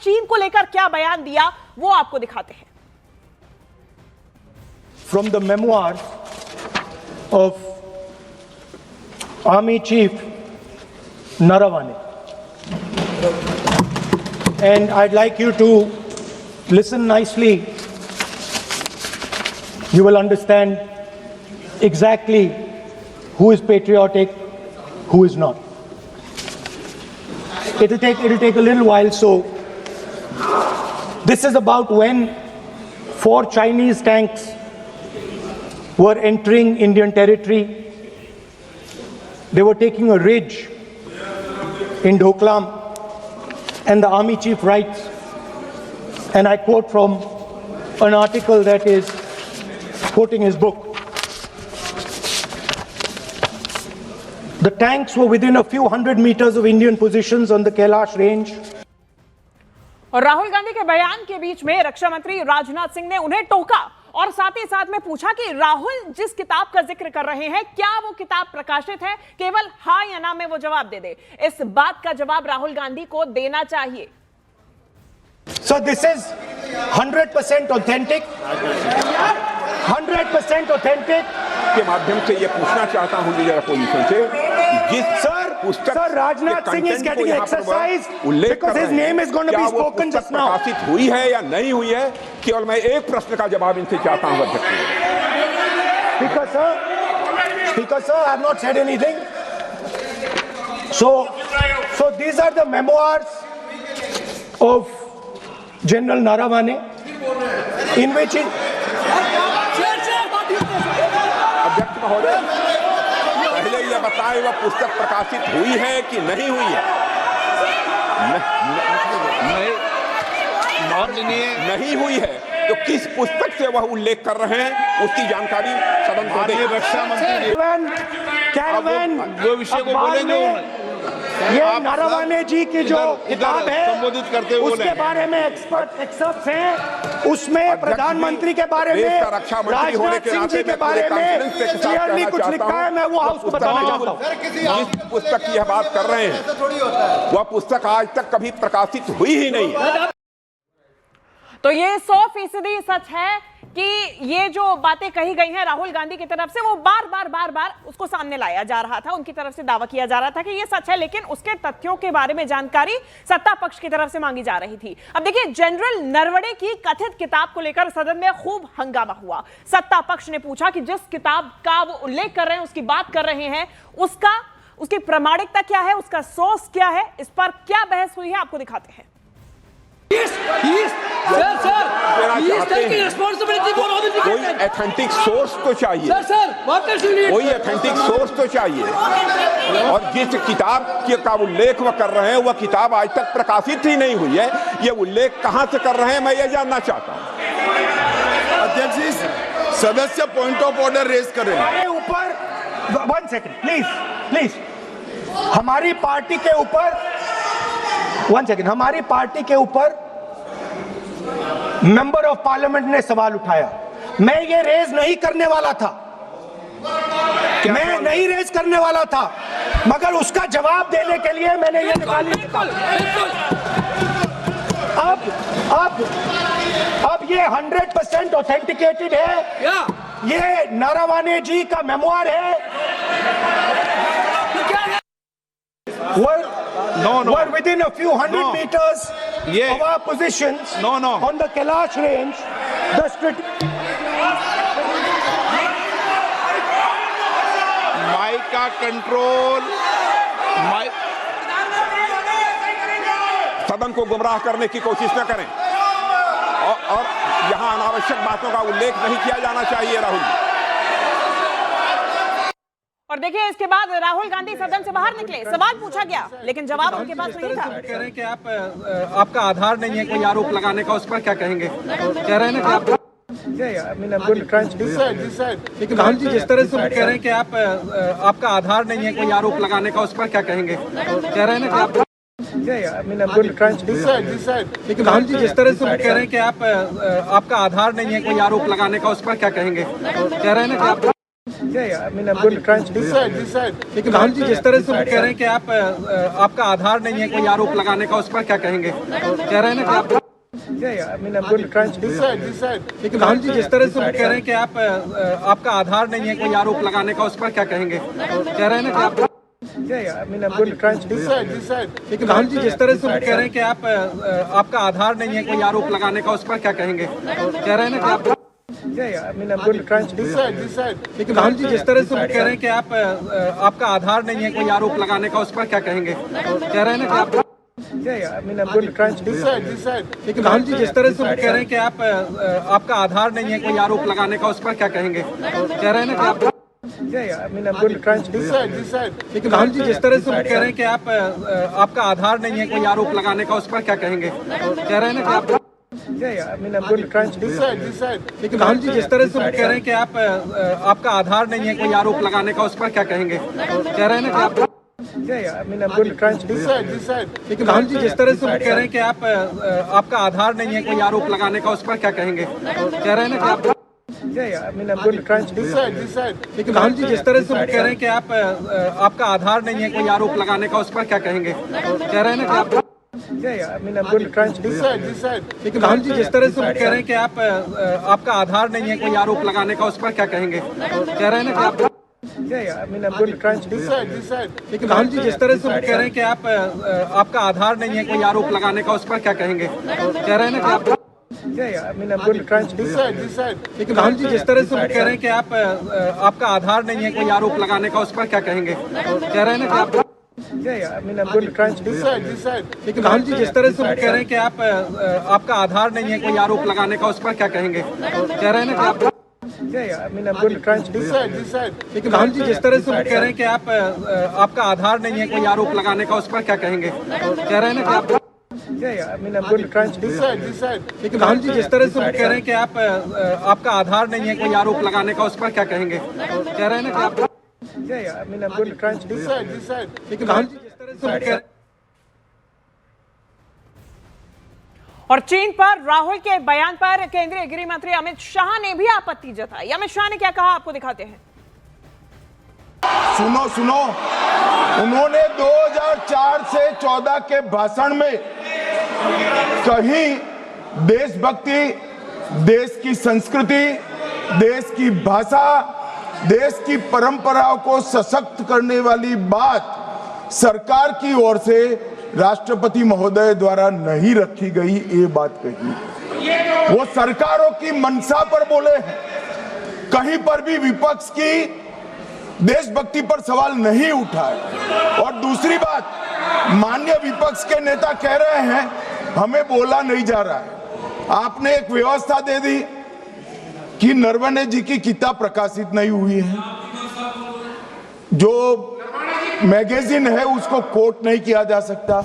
चीन को लेकर क्या बयान दिया वो आपको दिखाते हैं। From the memoirs of Army Chief Naravane, and I'd like you to listen nicely. You will understand exactly who is patriotic, who is not. It'll take a little while. So this is about when 4 Chinese tanks were entering Indian territory. They were taking a ridge in Doklam, and the army chief writes, and I quote from an article that is quoting his book. The tanks were within a few hundred meters of Indian positions on the Kailash range. और राहुल गांधी के बयान के बीच में रक्षा मंत्री राजनाथ सिंह ने उन्हें टोका और साथ ही साथ में पूछा कि राहुल जिस किताब का जिक्र कर रहे हैं क्या वो किताब प्रकाशित है, केवल हाँ या ना में वो जवाब दे दे। इस बात का जवाब राहुल गांधी को देना चाहिए। So this is 100% authentic. 100% authentic. के माध्यम से ये पूछना चाहता हूं लीडर अपोजिशन से, जिस Sir, Rajnath Singh is getting exercise because his name is going to be spoken just now. प्रकाशित हुई है या नहीं हुई है, केवल मैं एक प्रश्न का जवाब इनसे चाहता हूं अध्यक्ष। Speaker sir, I have not said anything. So these are the memoirs of General Naravane, in which अध्यक्ष महोदय, पहले यह बताएं वह पुस्तक प्रकाशित हुई है कि नहीं हुई है। नहीं हुई है तो किस पुस्तक से वह उल्लेख कर रहे हैं उसकी जानकारी सदन को दें। रक्षा मंत्री वो विषय को बोलेंगे, ये नारावाने जी की जो किताब है संबोधित करते हुए उसके बारे में एक्सपर्ट्स हैं, उसमें प्रधानमंत्री के बारे में, राजनाथ सिंह जी के बारे में क्लियरली कुछ लिखा है। मैं वो हाउस को बताना चाहता हूँ। जिस पुस्तक की यह बात कर रहे हैं वह पुस्तक आज तक कभी प्रकाशित हुई ही नहीं है। तो ये 100% सच है कि ये जो बातें कही गई हैं राहुल गांधी की तरफ से वो बार बार उसको सामने लाया जा रहा था, उनकी तरफ से दावा किया जा रहा था कि ये सच है, लेकिन उसके तथ्यों के बारे में जानकारी सत्ता पक्ष की तरफ से मांगी जा रही थी। अब देखिए, जनरल नरवणे की कथित किताब को लेकर सदन में खूब हंगामा हुआ। सत्ता पक्ष ने पूछा कि जिस किताब का वो उल्लेख कर रहे हैं, उसकी बात कर रहे हैं, उसकी प्रामाणिकता क्या है, उसका सोर्स क्या है, इस पर क्या बहस हुई है आपको दिखाते हैं। कोई एथेंटिक सोर्स तो चाहिए, कोई एथेंटिक सोर्स तो चाहिए। और जिस किताब का उल्लेख वह कर रहे हैं वह किताब आज तक प्रकाशित ही नहीं हुई है। ये उल्लेख कहां से कर रहे हैं मैं ये जानना चाहता हूं। अध्यक्ष जी, सदस्य पॉइंट ऑफ ऑर्डर रेज कर रहे हैं। ऊपर 1 सेकंड प्लीज। हमारी पार्टी के ऊपर 1 सेकंड, हमारी पार्टी के ऊपर मेंबर ऑफ पार्लियामेंट ने सवाल उठाया। मैं ये रेज नहीं करने वाला था, मैं नहीं रेज करने वाला था, मगर उसका जवाब देने के लिए मैंने ये निकाली। अब ये 100% ऑथेंटिकेटेड है। ये नारावाने जी का मेमोयर है। Were within a few hundred meters of our positions on the Kailash range. Mic का कंट्रोल, सदन को गुमराह करने की कोशिश न करें और यहां अनावश्यक बातों का उल्लेख नहीं किया जाना चाहिए। राहुल, और देखिए, इसके बाद राहुल गांधी सदन से बाहर निकले, सवाल पूछा गया लेकिन जवाब उनके पास नहीं था। कह रहे हैं कि आपका आधार नहीं है कोई आरोप लगाने का, उस पर क्या कहेंगे? कह रहे हैं ना कि आप लेकिन राहुल जी, जिस तरह से वो कह रहे हैं कि आपका आधार नहीं है कोई आरोप लगाने का, उस पर क्या कहेंगे? कह रहे हैं ना कि आप लेकिन राहुल जी, जिस तरह से वो कह रहे हैं कि आपका आधार नहीं है कोई आरोप लगाने का, उस पर क्या कहेंगे? कह रहे हैं ना कि आप I mean, I'm going to try and speak. लेकिन राहुल जी जिस तरह से वो कह रहे हैं कि आप आपका आधार नहीं है कोई आरोप लगाने का, उस पर क्या कहेंगे? कह रहे हैं ना कि आप I mean, I'm going to try and speak. लेकिन राहुल जी जिस तरह से वो कह रहे हैं कि आप आपका आधार नहीं है कोई आरोप लगाने का, उस पर क्या कहेंगे? कह रहे हैं ना कि आप I mean, I'm going to try and speak. लेकिन राहुल जी जिस तरह से वो कह रहे हैं कि आप आपका आधार नहीं है कोई आरोप लगाने का, उस पर क्या कहेंगे? कह रहे हैं ना कि आप I mean, I'm going to try and speak. लेकिन राहुल जी जिस तरह से वो कह रहे हैं कि आप आपका आधार नहीं है कोई आरोप लगाने का, उस पर क्या कहेंगे? कह रहे हैं ना कि आप I mean, I'm going to try and speak. लेकिन राहुल जी जिस तरह से वो कह रहे हैं कि आप आपका आधार नहीं है कोई आरोप लगाने का, उस पर क्या कहेंगे? कह रहे हैं ना कि आप I mean, I'm going to try and speak. लेकिन राहुल जी जिस तरह से वो कह रहे हैं कि आप आपका आधार नहीं है कोई आरोप लगाने का, उस पर क्या कहेंगे? कह रहे हैं ना कि आप I mean, I'm going to try and speak. लेकिन राहुल जी जिस तरह से वो कह रहे हैं कि आप आपका आधार नहीं है कोई आरोप लगाने का, उस पर क्या कहेंगे? कह रहे हैं ना कि आप I mean, I'm going to try and speak. लेकिन राहुल जी जिस तरह से वो कह रहे हैं कि आप आपका आधार नहीं है कोई आरोप लगाने का, उस पर क्या कहेंगे? कह रहे हैं ना कि आप I mean, I'm going to try and speak. लेकिन राहुल जी जिस तरह से वो कह रहे हैं कि आप आपका आधार नहीं है कोई आरोप लगाने का, उस पर क्या कहेंगे? कह रहे हैं ना कि आप I mean, I'm going to try and speak. लेकिन राहुल जी जिस तरह से वो कह रहे हैं कि आप आपका आधार नहीं है कोई आरोप लगाने का, उस पर क्या कहेंगे? कह रहे हैं ना कि आप I mean, I'm going to try and speak. लेकिन राहुल जी जिस तरह से वो कह रहे हैं कि आप आपका आधार नहीं है कोई आरोप लगाने का, उस पर क्या कहेंगे? कह रहे हैं ना कि आप I mean, I'm going to try and speak. लेकिन राहुल जी जिस तरह से वो कह रहे हैं कि आप आपका आधार नहीं है कोई आरोप लगाने का, उस पर क्या कहेंगे? कह रहे हैं ना कि आप I mean, I'm going to try and speak. लेकिन राहुल जी जिस तरह से वो कह रहे हैं कि आप आपका आधार नहीं है कोई आरोप लगाने का, उस पर क्या कहेंगे? कह रहे हैं ना कि आप I mean, I'm going to try and speak. लेकिन राहुल जी जिस तरह से वो कह रहे हैं कि आप आपका आधार नहीं है कोई आरोप लगाने का, उस पर क्या कहेंगे? कह रहे हैं ना कि आप I mean, I'm going to try and speak. लेकिन राहुल जी जिस तरह से वो कह रहे हैं कि आप आपका आधार नहीं है कोई आरोप लगाने का, उस पर क्या कहेंगे? कह रहे हैं ना कि आप I mean, I'm going to try and speak. लेकिन राहुल जी जिस तरह से वो कह रहे हैं और चीन पर राहुल के बयान पर केंद्रीय गृह मंत्री अमित शाह ने भी आपत्ति जताई। अमित शाह ने क्या कहा, आपको दिखाते हैं। सुनो उन्होंने 2004 से 14 के भाषण में कहीं देशभक्ति, देश की संस्कृति, देश की भाषा, देश की परंपराओं को सशक्त करने वाली बात सरकार की ओर से राष्ट्रपति महोदय द्वारा नहीं रखी गई, ये बात कही। वो सरकारों की मंशा पर बोले हैं, कहीं पर भी विपक्ष की देशभक्ति पर सवाल नहीं उठाए। और दूसरी बात, माननीय विपक्ष के नेता कह रहे हैं हमें बोला नहीं जा रहा है। आपने एक व्यवस्था दे दी कि नरवणे जी की किताब प्रकाशित नहीं हुई है, जो मैगजीन है उसको कोट नहीं किया जा सकता।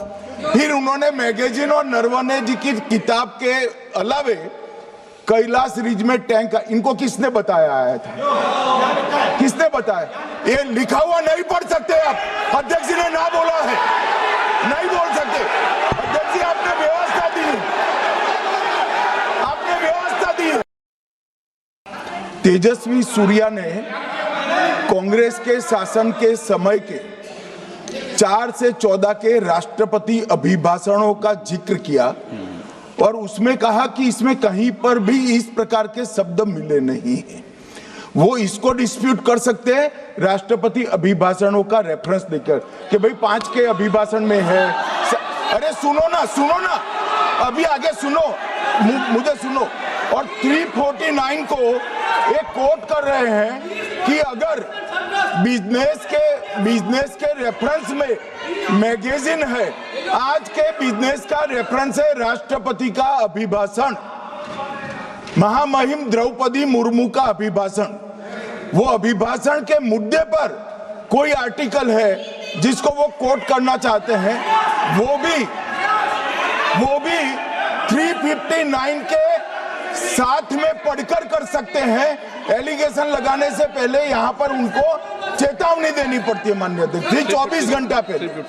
फिर उन्होंने मैगजीन और नरवणे जी की किताब के अलावे कैलाश रिज में टैंक, इनको किसने बताया आया था? किसने बताया? ये लिखा हुआ नहीं पढ़ सकते आप। अध्यक्ष जी ने ना बोला है, नहीं बोल सकते। अध्यक्ष जी आपने व्यवस्था दी, आपने व्यवस्था दी। तेजस्वी सूर्या ने कांग्रेस के शासन के समय के 4 से 14 के राष्ट्रपति अभिभाषणों का जिक्र किया और उसमें कहा कि इसमें कहीं पर भी इस प्रकार के शब्द मिले नहीं हैं। वो इसको डिस्प्यूट कर सकते हैं राष्ट्रपति अभिभाषणों का रेफरेंस देकर कि भाई 5 के अभिभाषण में है। अरे सुनो ना, अभी आगे सुनो, मुझे सुनो। और 349 को एक कोट कर रहे हैं कि अगर बिजनेस के रेफरेंस में मैगजीन है, आज के बिजनेस का रेफरेंस है राष्ट्रपति का अभिभाषण, महामहिम द्रौपदी मुर्मू का अभिभाषण। वो अभिभाषण के मुद्दे पर कोई आर्टिकल है जिसको वो कोट करना चाहते हैं, वो भी 359 के साथ में पढ़कर कर सकते हैं। एलिगेशन लगाने से पहले यहाँ पर उनको चेतावनी देनी पड़ती है माननीय अध्यक्ष, 24 घंटा पहले।